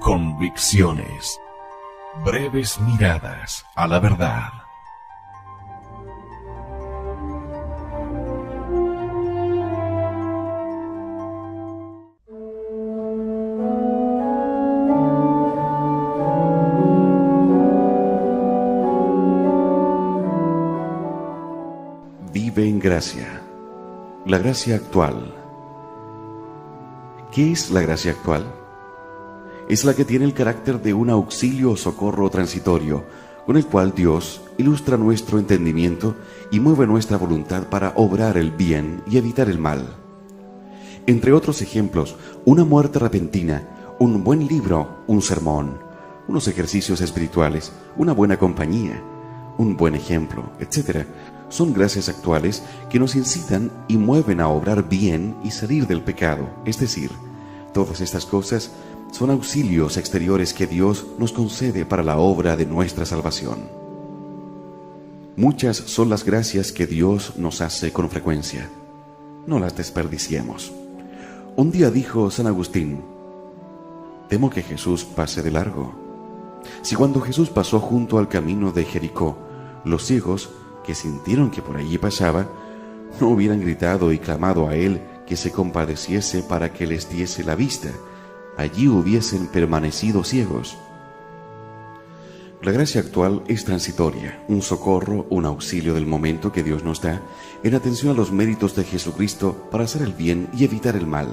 Convicciones. Breves miradas a la verdad. Vive en gracia. La gracia actual. ¿Qué es la gracia actual? Es la que tiene el carácter de un auxilio o socorro transitorio, con el cual Dios ilustra nuestro entendimiento y mueve nuestra voluntad para obrar el bien y evitar el mal. Entre otros ejemplos, una muerte repentina, un buen libro, un sermón, unos ejercicios espirituales, una buena compañía, un buen ejemplo, etc., son gracias actuales que nos incitan y mueven a obrar bien y salir del pecado. Es decir, todas estas cosas son auxilios exteriores que Dios nos concede para la obra de nuestra salvación. Muchas son las gracias que Dios nos hace con frecuencia. No las desperdiciemos. Un día dijo San Agustín: temo que Jesús pase de largo. Si cuando Jesús pasó junto al camino de Jericó, los ciegos que sintieron que por allí pasaba, no hubieran gritado y clamado a él que se compadeciese para que les diese la vista, allí hubiesen permanecido ciegos. La gracia actual es transitoria, un socorro, un auxilio del momento que Dios nos da en atención a los méritos de Jesucristo para hacer el bien y evitar el mal.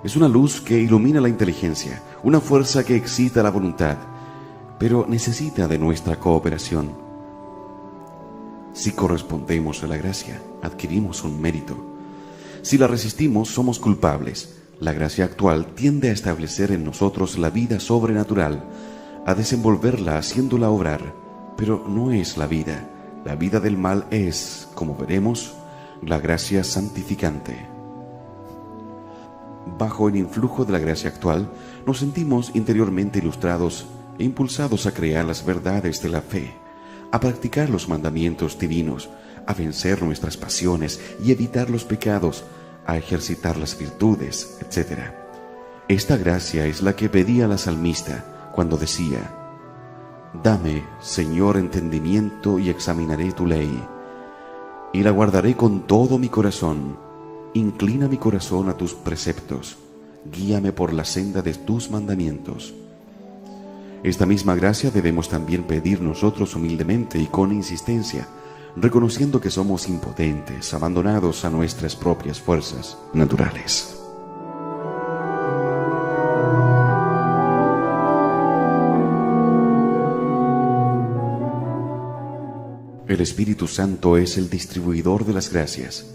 Es una luz que ilumina la inteligencia, una fuerza que excita la voluntad, pero necesita de nuestra cooperación. Si correspondemos a la gracia, adquirimos un mérito. Si la resistimos, somos culpables. La gracia actual tiende a establecer en nosotros la vida sobrenatural, a desenvolverla haciéndola obrar, pero no es la vida. La vida del mal es, como veremos, la gracia santificante. Bajo el influjo de la gracia actual, nos sentimos interiormente ilustrados e impulsados a crear las verdades de la fe, a practicar los mandamientos divinos, a vencer nuestras pasiones y evitar los pecados, a ejercitar las virtudes, etc. Esta gracia es la que pedía la salmista cuando decía: dame, Señor, entendimiento y examinaré tu ley, y la guardaré con todo mi corazón. Inclina mi corazón a tus preceptos, guíame por la senda de tus mandamientos. Esta misma gracia debemos también pedir nosotros humildemente y con insistencia, reconociendo que somos impotentes, abandonados a nuestras propias fuerzas naturales. El Espíritu Santo es el distribuidor de las gracias.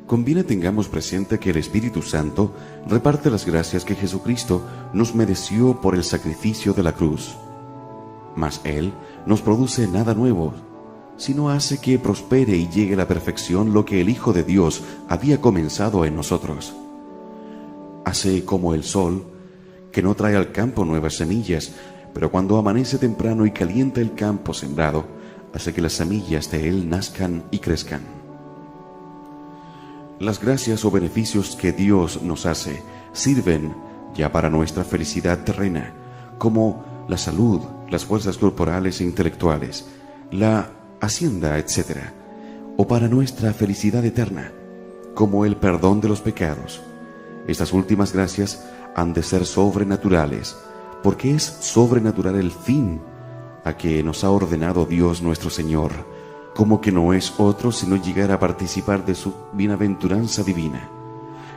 Conviene tengamos presente que el Espíritu Santo reparte las gracias que Jesucristo nos mereció por el sacrificio de la cruz. Mas Él no produce nada nuevo, sino hace que prospere y llegue a la perfección lo que el Hijo de Dios había comenzado en nosotros. Hace como el sol, que no trae al campo nuevas semillas, pero cuando amanece temprano y calienta el campo sembrado, hace que las semillas de él nazcan y crezcan. Las gracias o beneficios que Dios nos hace sirven ya para nuestra felicidad terrena, como la salud, las fuerzas corporales e intelectuales, la hacienda, etc., o para nuestra felicidad eterna, como el perdón de los pecados. Estas últimas gracias han de ser sobrenaturales, porque es sobrenatural el fin a que nos ha ordenado Dios nuestro Señor, como que no es otro sino llegar a participar de su bienaventuranza divina.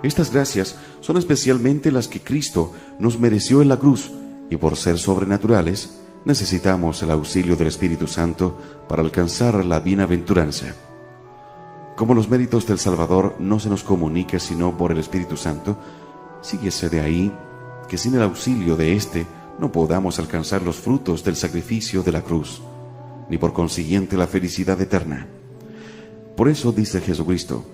Estas gracias son especialmente las que Cristo nos mereció en la cruz, y por ser sobrenaturales, necesitamos el auxilio del Espíritu Santo para alcanzar la bienaventuranza. Como los méritos del Salvador no se nos comunica sino por el Espíritu Santo, síguese de ahí que sin el auxilio de éste no podamos alcanzar los frutos del sacrificio de la cruz, ni por consiguiente la felicidad eterna. Por eso dice Jesucristo: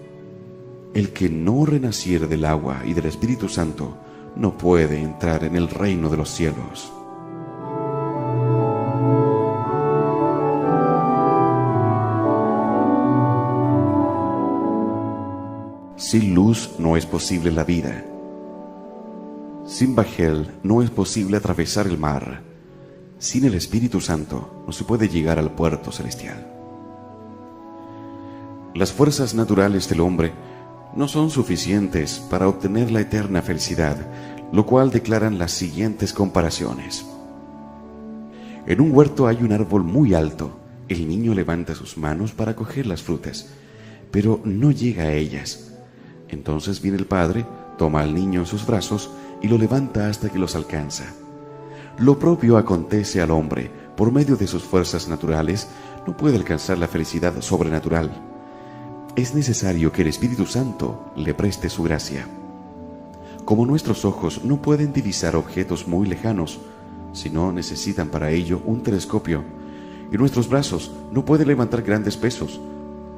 el que no renaciere del agua y del Espíritu Santo no puede entrar en el reino de los cielos. Sin luz no es posible la vida. Sin bajel no es posible atravesar el mar. Sin el Espíritu Santo no se puede llegar al puerto celestial. Las fuerzas naturales del hombre no son suficientes para obtener la eterna felicidad, lo cual declaran las siguientes comparaciones. En un huerto hay un árbol muy alto. El niño levanta sus manos para coger las frutas, pero no llega a ellas. Entonces viene el padre, toma al niño en sus brazos y lo levanta hasta que los alcanza. Lo propio acontece al hombre. Por medio de sus fuerzas naturales no puede alcanzar la felicidad sobrenatural. Es necesario que el Espíritu Santo le preste su gracia. Como nuestros ojos no pueden divisar objetos muy lejanos, sino necesitan para ello un telescopio, y nuestros brazos no pueden levantar grandes pesos,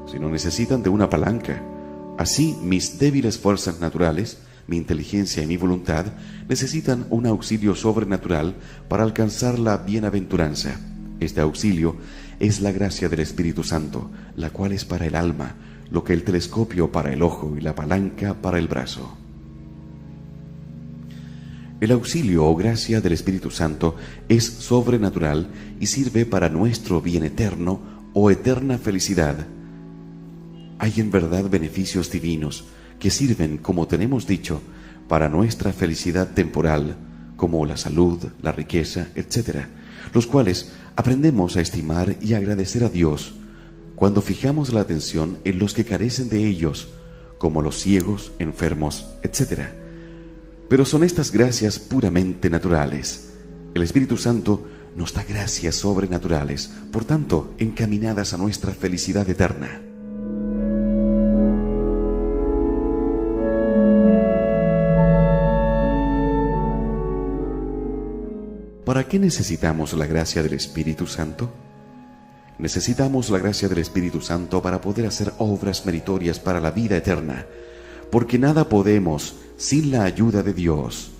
sino necesitan de una palanca. Así, mis débiles fuerzas naturales, mi inteligencia y mi voluntad, necesitan un auxilio sobrenatural para alcanzar la bienaventuranza. Este auxilio es la gracia del Espíritu Santo, la cual es para el alma, lo que el telescopio para el ojo y la palanca para el brazo. El auxilio o gracia del Espíritu Santo es sobrenatural y sirve para nuestro bien eterno o eterna felicidad. Hay en verdad beneficios divinos que sirven, como tenemos dicho, para nuestra felicidad temporal, como la salud, la riqueza, etc., los cuales aprendemos a estimar y agradecer a Dios cuando fijamos la atención en los que carecen de ellos, como los ciegos, enfermos, etc. Pero son estas gracias puramente naturales. El Espíritu Santo nos da gracias sobrenaturales, por tanto, encaminadas a nuestra felicidad eterna. ¿Para qué necesitamos la gracia del Espíritu Santo? Necesitamos la gracia del Espíritu Santo para poder hacer obras meritorias para la vida eterna, porque nada podemos sin la ayuda de Dios.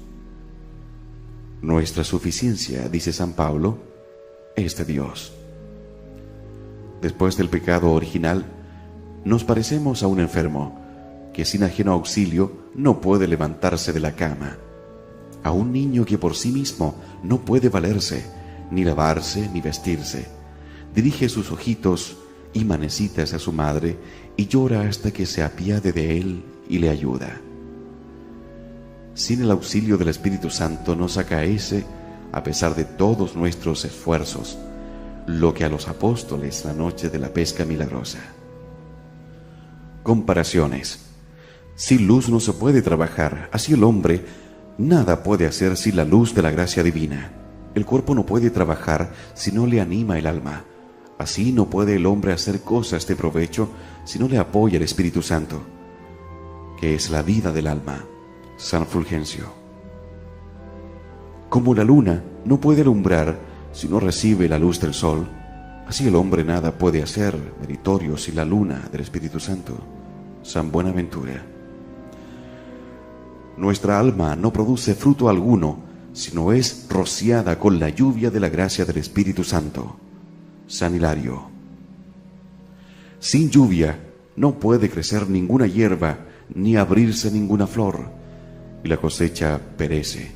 Nuestra suficiencia, dice San Pablo, es de Dios. Después del pecado original, nos parecemos a un enfermo que sin ajeno auxilio no puede levantarse de la cama, a un niño que por sí mismo no puede valerse, ni lavarse, ni vestirse. Dirige sus ojitos y manecitas a su madre y llora hasta que se apiade de él y le ayuda. Sin el auxilio del Espíritu Santo nos acaece, a pesar de todos nuestros esfuerzos, lo que a los apóstoles la noche de la pesca milagrosa. Comparaciones. Sin luz no se puede trabajar, así el hombre nada puede hacer sin la luz de la gracia divina. El cuerpo no puede trabajar si no le anima el alma. Así no puede el hombre hacer cosas de provecho si no le apoya el Espíritu Santo, que es la vida del alma. San Fulgencio. Como la luna no puede alumbrar si no recibe la luz del sol, así el hombre nada puede hacer meritorio sin la luna del Espíritu Santo. San Buenaventura. Nuestra alma no produce fruto alguno, sino es rociada con la lluvia de la gracia del Espíritu Santo. San Hilario. Sin lluvia no puede crecer ninguna hierba, ni abrirse ninguna flor, y la cosecha perece.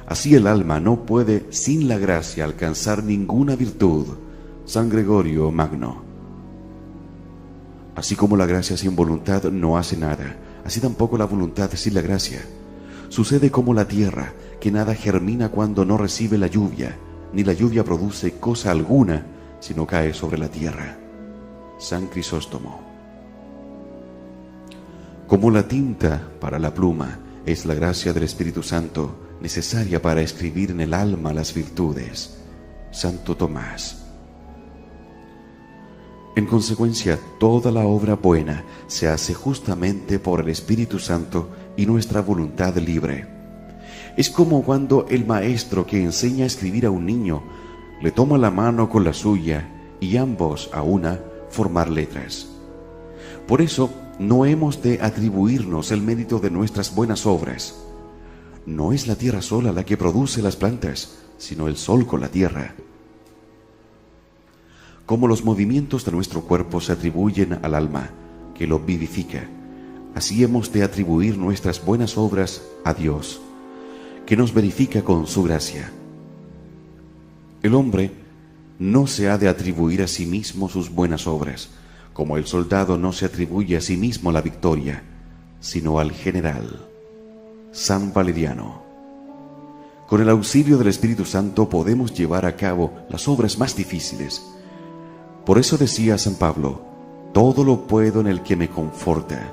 Así el alma no puede sin la gracia alcanzar ninguna virtud. San Gregorio Magno. Así como la gracia sin voluntad no hace nada, así tampoco la voluntad sin la gracia. Sucede como la tierra, que nada germina cuando no recibe la lluvia, ni la lluvia produce cosa alguna si no cae sobre la tierra. San Crisóstomo. Como la tinta para la pluma es la gracia del Espíritu Santo necesaria para escribir en el alma las virtudes. Santo Tomás. En consecuencia, toda la obra buena se hace justamente por el Espíritu Santo y nuestra voluntad libre. Es como cuando el maestro que enseña a escribir a un niño le toma la mano con la suya y ambos a una formar letras. Por eso no hemos de atribuirnos el mérito de nuestras buenas obras. No es la tierra sola la que produce las plantas, sino el sol con la tierra. Como los movimientos de nuestro cuerpo se atribuyen al alma, que lo vivifica, así hemos de atribuir nuestras buenas obras a Dios, que nos verifica con su gracia. El hombre no se ha de atribuir a sí mismo sus buenas obras, como el soldado no se atribuye a sí mismo la victoria, sino al general. San Valeriano. Con el auxilio del Espíritu Santo podemos llevar a cabo las obras más difíciles. Por eso decía San Pablo: todo lo puedo en el que me conforta.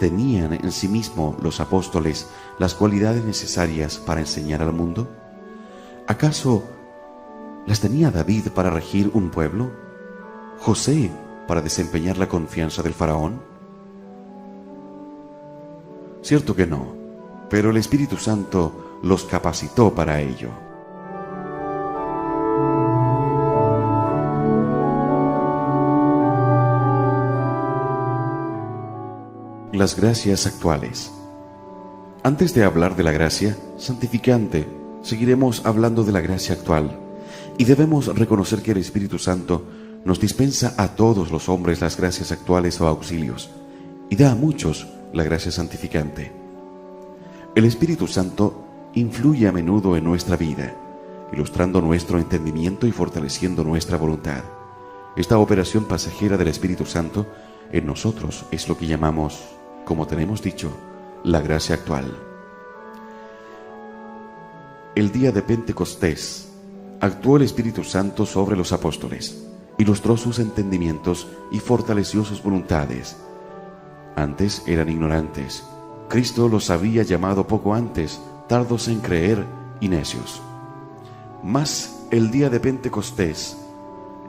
¿Tenían en sí mismo los apóstoles las cualidades necesarias para enseñar al mundo? ¿Acaso las tenía David para regir un pueblo? ¿José para desempeñar la confianza del faraón? Cierto que no, pero el Espíritu Santo los capacitó para ello. Las gracias actuales. Antes de hablar de la gracia santificante, seguiremos hablando de la gracia actual, y debemos reconocer que el Espíritu Santo nos dispensa a todos los hombres las gracias actuales o auxilios, y da a muchos la gracia santificante. El Espíritu Santo influye a menudo en nuestra vida, ilustrando nuestro entendimiento y fortaleciendo nuestra voluntad. Esta operación pasajera del Espíritu Santo en nosotros es lo que llamamos, como tenemos dicho, la gracia actual. El día de Pentecostés actuó el Espíritu Santo sobre los apóstoles, ilustró sus entendimientos y fortaleció sus voluntades. Antes eran ignorantes. Cristo los había llamado poco antes, tardos en creer y necios. Mas el día de Pentecostés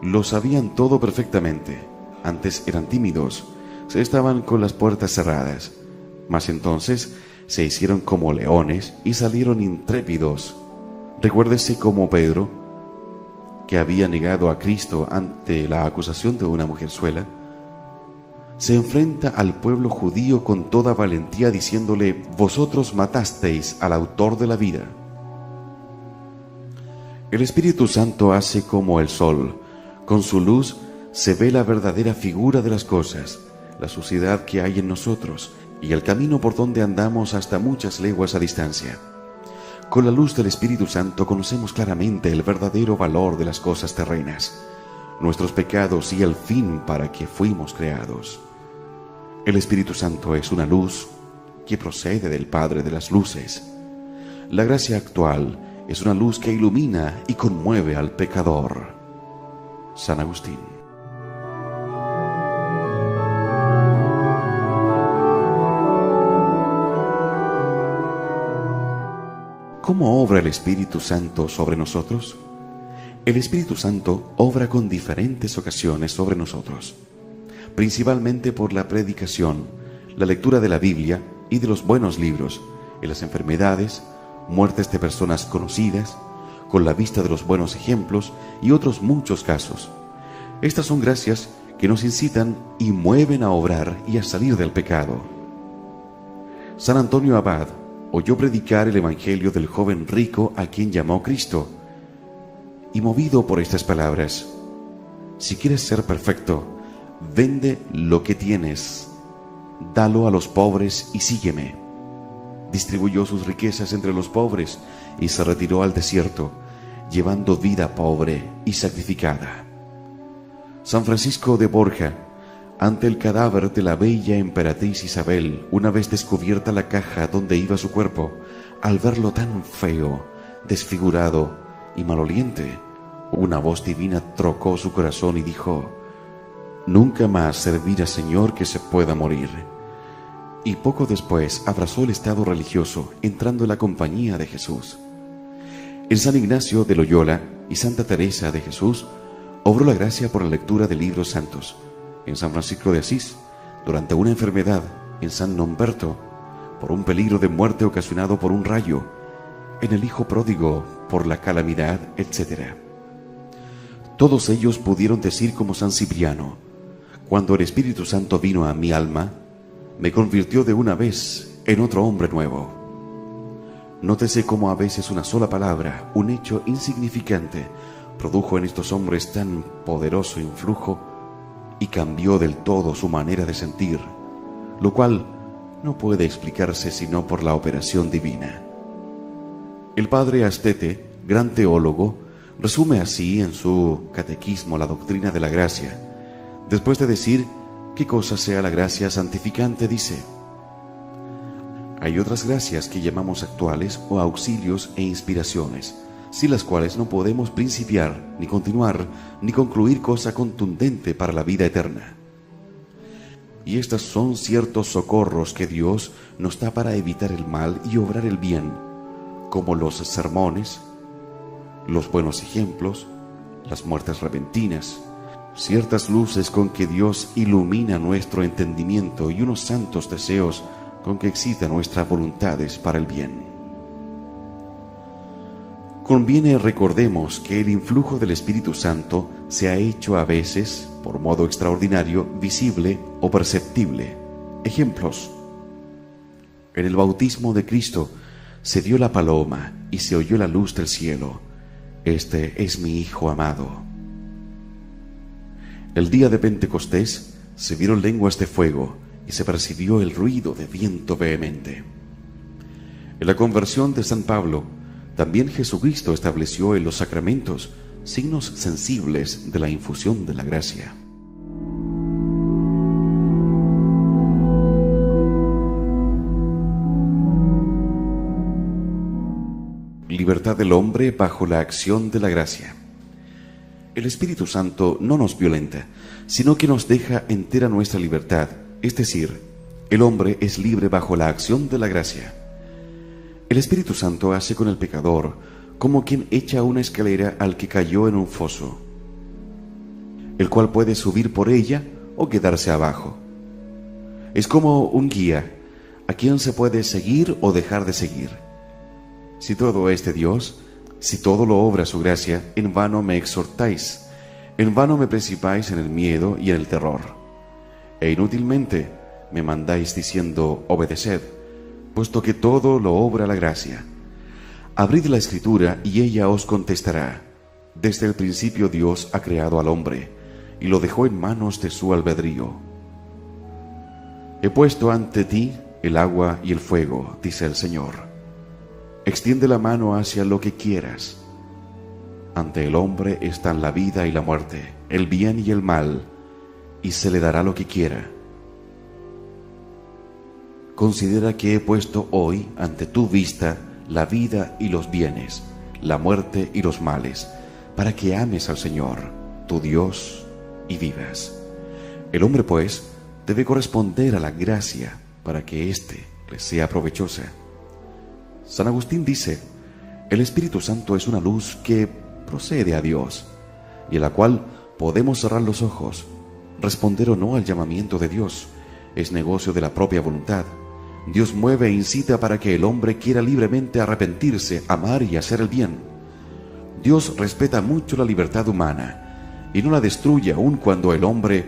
lo sabían todo perfectamente. Antes eran tímidos, se estaban con las puertas cerradas, mas entonces se hicieron como leones y salieron intrépidos. Recuérdese como Pedro, que había negado a Cristo ante la acusación de una mujerzuela, se enfrenta al pueblo judío con toda valentía diciéndole: vosotros matasteis al autor de la vida. El Espíritu Santo hace como el sol, con su luz se ve la verdadera figura de las cosas, la suciedad que hay en nosotros y el camino por donde andamos hasta muchas leguas a distancia. Con la luz del Espíritu Santo conocemos claramente el verdadero valor de las cosas terrenas, nuestros pecados y el fin para que fuimos creados. El Espíritu Santo es una luz que procede del Padre de las luces. La gracia actual es una luz que ilumina y conmueve al pecador. San Agustín. ¿Cómo obra el Espíritu Santo sobre nosotros? El Espíritu Santo obra con diferentes ocasiones sobre nosotros, principalmente por la predicación, la lectura de la Biblia y de los buenos libros, en las enfermedades, muertes de personas conocidas, con la vista de los buenos ejemplos y otros muchos casos. Estas son gracias que nos incitan y mueven a obrar y a salir del pecado. San Antonio Abad oyó predicar el Evangelio del joven rico a quien llamó Cristo, y movido por estas palabras: si quieres ser perfecto, vende lo que tienes, dalo a los pobres y sígueme. Distribuyó sus riquezas entre los pobres y se retiró al desierto, llevando vida pobre y sacrificada. San Francisco de Borja, ante el cadáver de la bella emperatriz Isabel, una vez descubierta la caja donde iba su cuerpo, al verlo tan feo, desfigurado y maloliente, una voz divina trocó su corazón y dijo: nunca más servirá Señor que se pueda morir. Y poco después abrazó el estado religioso, entrando en la compañía de Jesús. En San Ignacio de Loyola y Santa Teresa de Jesús obró la gracia por la lectura de libros santos. En San Francisco de Asís, durante una enfermedad. En San Nomberto, por un peligro de muerte ocasionado por un rayo. En el Hijo Pródigo, por la calamidad, etc. Todos ellos pudieron decir como San Cipriano: cuando el Espíritu Santo vino a mi alma, me convirtió de una vez en otro hombre nuevo. Nótese cómo a veces una sola palabra, un hecho insignificante, produjo en estos hombres tan poderoso influjo y cambió del todo su manera de sentir, lo cual no puede explicarse sino por la operación divina. El padre Astete, gran teólogo, resume así en su catequismo la doctrina de la gracia. Después de decir qué cosa sea la gracia santificante, dice: hay otras gracias que llamamos actuales o auxilios e inspiraciones, sin las cuales no podemos principiar, ni continuar, ni concluir cosa contundente para la vida eterna. Y estas son ciertos socorros que Dios nos da para evitar el mal y obrar el bien, como los sermones, los buenos ejemplos, las muertes repentinas, ciertas luces con que Dios ilumina nuestro entendimiento y unos santos deseos con que excita nuestras voluntades para el bien. Conviene recordemos que el influjo del Espíritu Santo se ha hecho a veces, por modo extraordinario, visible o perceptible. Ejemplos: en el bautismo de Cristo se dio la paloma y se oyó la luz del cielo. Este es mi Hijo amado. El día de Pentecostés se vieron lenguas de fuego y se percibió el ruido de viento vehemente. En la conversión de San Pablo, también Jesucristo estableció en los sacramentos signos sensibles de la infusión de la gracia. Libertad del hombre bajo la acción de la gracia. El Espíritu Santo no nos violenta, sino que nos deja entera nuestra libertad, es decir, el hombre es libre bajo la acción de la gracia. El Espíritu Santo hace con el pecador como quien echa una escalera al que cayó en un foso, el cual puede subir por ella o quedarse abajo. Es como un guía a quien se puede seguir o dejar de seguir. Si todo es de Dios, si todo lo obra su gracia, en vano me exhortáis, en vano me principáis en el miedo y en el terror, e inútilmente me mandáis diciendo: obedeced, puesto que todo lo obra la gracia. Abrid la Escritura y ella os contestará. Desde el principio Dios ha creado al hombre y lo dejó en manos de su albedrío. He puesto ante ti el agua y el fuego, dice el Señor. Extiende la mano hacia lo que quieras. Ante el hombre están la vida y la muerte, el bien y el mal, y se le dará lo que quiera. Considera que he puesto hoy ante tu vista la vida y los bienes, la muerte y los males, para que ames al Señor, tu Dios, y vivas. El hombre, pues, debe corresponder a la gracia para que éste le sea provechosa. San Agustín dice: el Espíritu Santo es una luz que procede a Dios, y en la cual podemos cerrar los ojos. Responder o no al llamamiento de Dios es negocio de la propia voluntad. Dios mueve e incita para que el hombre quiera libremente arrepentirse, amar y hacer el bien. Dios respeta mucho la libertad humana y no la destruye aun cuando el hombre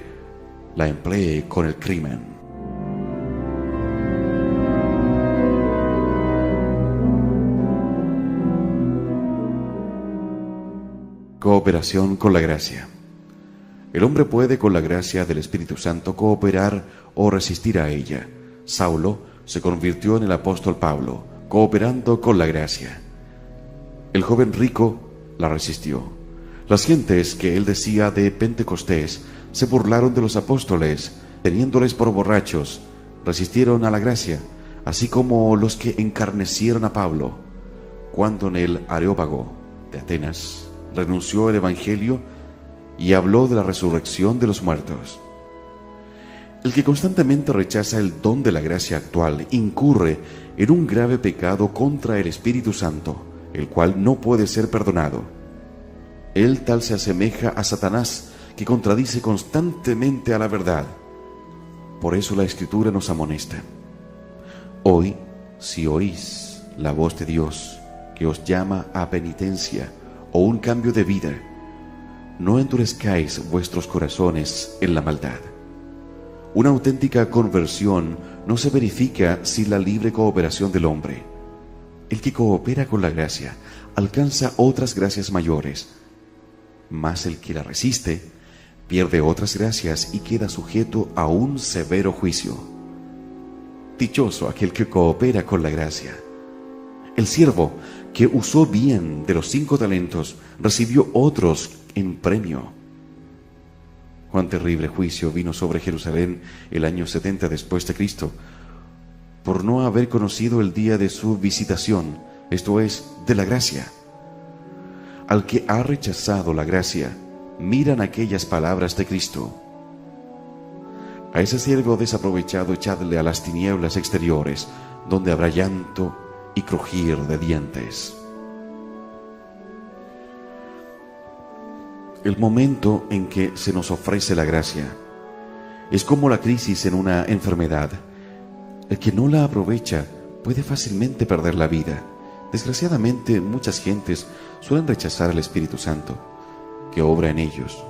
la emplee con el crimen. Cooperación con la gracia. El hombre puede, con la gracia del Espíritu Santo, cooperar o resistir a ella. Saulo se convirtió en el apóstol Pablo, cooperando con la gracia. El joven rico la resistió. Las gentes que él decía de Pentecostés se burlaron de los apóstoles, teniéndoles por borrachos, resistieron a la gracia, así como los que encarnecieron a Pablo, cuando en el Areópago de Atenas renunció al Evangelio y habló de la resurrección de los muertos. El que constantemente rechaza el don de la gracia actual incurre en un grave pecado contra el Espíritu Santo, el cual no puede ser perdonado. Él tal se asemeja a Satanás, que contradice constantemente a la verdad. Por eso la Escritura nos amonesta: hoy, si oís la voz de Dios, que os llama a penitencia o un cambio de vida, no endurezcáis vuestros corazones en la maldad. Una auténtica conversión no se verifica sin la libre cooperación del hombre. El que coopera con la gracia alcanza otras gracias mayores, mas el que la resiste pierde otras gracias y queda sujeto a un severo juicio. Dichoso aquel que coopera con la gracia. El siervo que usó bien de los 5 talentos, recibió otros en premio. Cuán terrible juicio vino sobre Jerusalén el año 70 después de Cristo, por no haber conocido el día de su visitación, esto es, de la gracia. Al que ha rechazado la gracia, miran aquellas palabras de Cristo: a ese siervo desaprovechado echadle a las tinieblas exteriores, donde habrá llanto y crujir de dientes. El momento en que se nos ofrece la gracia es como la crisis en una enfermedad. El que no la aprovecha puede fácilmente perder la vida. Desgraciadamente, muchas gentes suelen rechazar al Espíritu Santo, que obra en ellos.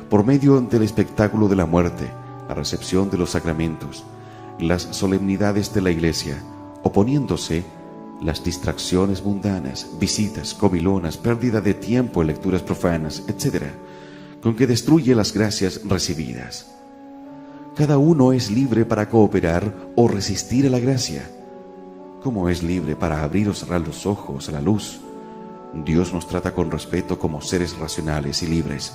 Por medio del espectáculo de la muerte, la recepción de los sacramentos, las solemnidades de la Iglesia, oponiéndose las distracciones mundanas, visitas, comilonas, pérdida de tiempo en lecturas profanas, etc., con que destruye las gracias recibidas. Cada uno es libre para cooperar o resistir a la gracia, como es libre para abrir o cerrar los ojos a la luz. Dios nos trata con respeto como seres racionales y libres.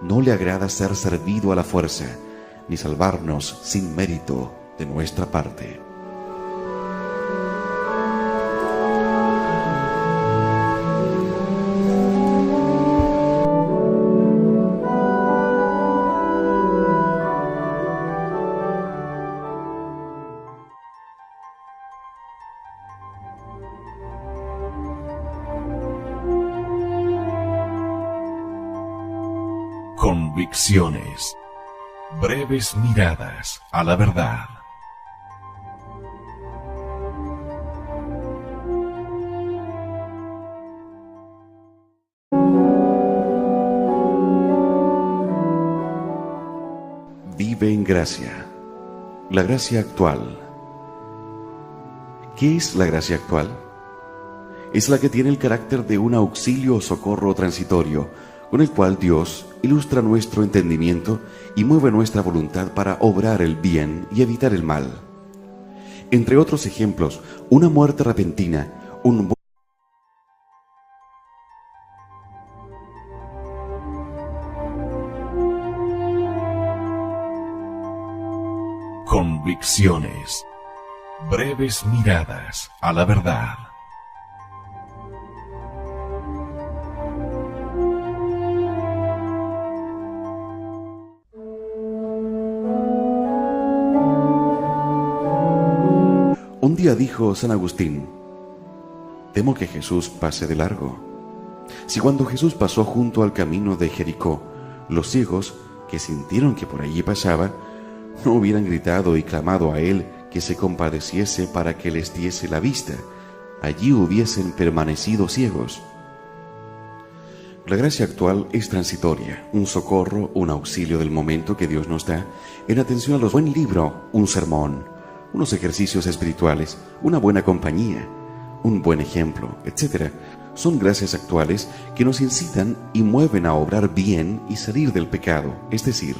No le agrada ser servido a la fuerza, ni salvarnos sin mérito de nuestra parte. Convicciones. Breves miradas a la verdad. Vive en gracia. La gracia actual. ¿Qué es la gracia actual? Es la que tiene el carácter de un auxilio o socorro transitorio, con el cual Dios ilustra nuestro entendimiento y mueve nuestra voluntad para obrar el bien y evitar el mal. Entre otros ejemplos, una muerte repentina, Convicciones. Breves miradas a la verdad. Un día dijo San Agustín: temo que Jesús pase de largo. Si cuando Jesús pasó junto al camino de Jericó, los ciegos, que sintieron que por allí pasaba, no hubieran gritado y clamado a él que se compadeciese para que les diese la vista, allí hubiesen permanecido ciegos. La gracia actual es transitoria, un socorro, un auxilio del momento que Dios nos da en atención a los buen libro, un sermón, unos ejercicios espirituales, una buena compañía, un buen ejemplo, etc. Son gracias actuales que nos incitan y mueven a obrar bien y salir del pecado. Es decir,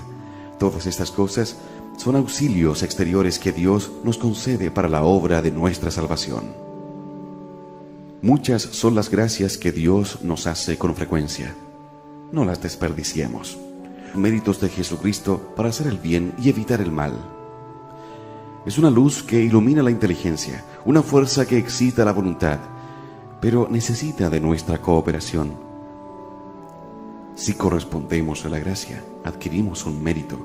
todas estas cosas son auxilios exteriores que Dios nos concede para la obra de nuestra salvación. Muchas son las gracias que Dios nos hace con frecuencia. No las desperdiciemos. Méritos de Jesucristo para hacer el bien y evitar el mal. Es una luz que ilumina la inteligencia, una fuerza que excita la voluntad, pero necesita de nuestra cooperación. Si correspondemos a la gracia, adquirimos un mérito.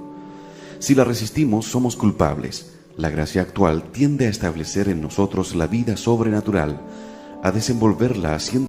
Si la resistimos, somos culpables. La gracia actual tiende a establecer en nosotros la vida sobrenatural, a desenvolverla haciendo